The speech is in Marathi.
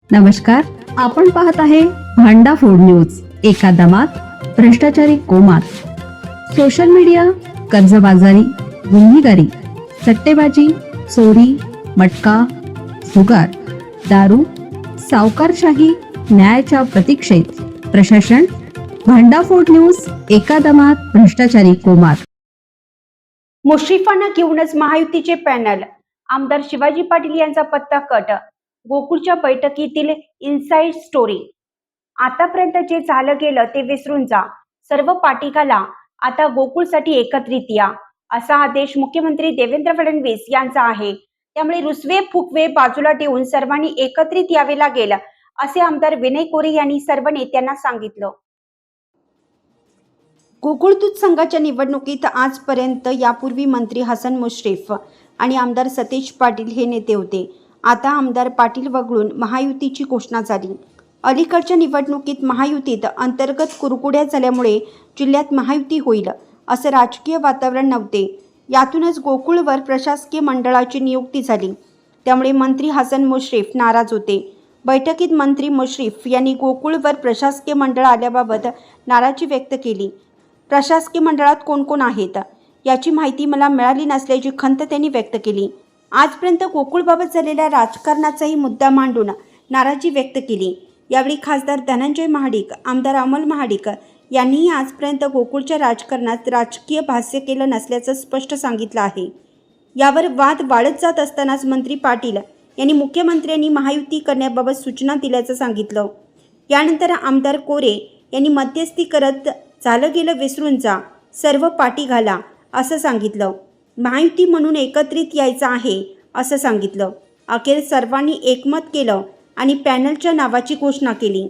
नमस्कार, आपण पाहत आहे भांडा फोड न्यूज. एका दमात भ्रष्टाचारी कोमात. सोशल मीडिया, कर्जबाजारी, गुन्हेगारी, सट्टेबाजी, चोरी, मटका, जुगार, दारू, सावकारशाही, न्यायाच्या प्रतीक्षेत प्रशासन. भांडाफोड न्यूज. एका दमात भ्रष्टाचारी कोमात. मुश्रीफांना घेऊनच महायुतीचे पॅनल. आमदार शिवाजी पाटील यांचा पत्ता कट. गोकुळच्या बैठकीतील इनसाइड स्टोरी. आतापर्यंत जे झालं गेलं ते विसरून जा. सर्व पाटीकाला आता गोकुळसाठी एकत्रित या, असा आदेश मुख्यमंत्री देवेंद्र फडणवीस यांचा आहे. त्यामुळे रुसवे फुगवे बाजूला ठेवून सर्वांनी एकत्रित यावे लागेल, असे आमदार विनय कोरे यांनी सर्व नेत्यांना सांगितलं. गोकुळ दूध संघाच्या निवडणुकीत आजपर्यंत यापूर्वी मंत्री हसन मुश्रीफ आणि आमदार सतेज पाटील हे नेते होते. आता आमदार पाटील वगळून महायुतीची घोषणा झाली. अलीकडच्या निवडणुकीत महायुतीत अंतर्गत कुरकुड्या झाल्यामुळे जिल्ह्यात महायुती होईल असं राजकीय वातावरण नव्हते. यातूनच गोकुळवर प्रशासकीय मंडळाची नियुक्ती झाली. त्यामुळे मंत्री हसन मुश्रीफ नाराज होते. बैठकीत मंत्री मुश्रीफ यांनी गोकुळवर प्रशासकीय मंडळ आल्याबाबत नाराजी व्यक्त केली. प्रशासकीय मंडळात कोण कोण आहेत याची माहिती मला मिळाली नसल्याची खंत त्यांनी व्यक्त केली. आजपर्यंत गोकुळबाबत झालेल्या राजकारणाचाही मुद्दा मांडून नाराजी व्यक्त केली. यावेळी खासदार धनंजय महाडिक, आमदार अमोल महाडिक यांनीही आजपर्यंत गोकुळच्या राजकारणात राजकीय भाष्य केलं नसल्याचं स्पष्ट सांगितलं आहे. यावर वाद वाढत जात असतानाच मंत्री पाटील यांनी मुख्यमंत्र्यांनी महायुती करण्याबाबत सूचना दिल्याचं सांगितलं. यानंतर आमदार कोरे यांनी मध्यस्थी करत झालं गेलं विसरून जा, सर्व पाठी घाला असं सांगितलं. महायुती म्हणून एकत्रित यायचं आहे असं सांगितलं. अखेर सर्वांनी एकमत केलं आणि पॅनलच्या नावाची घोषणा केली.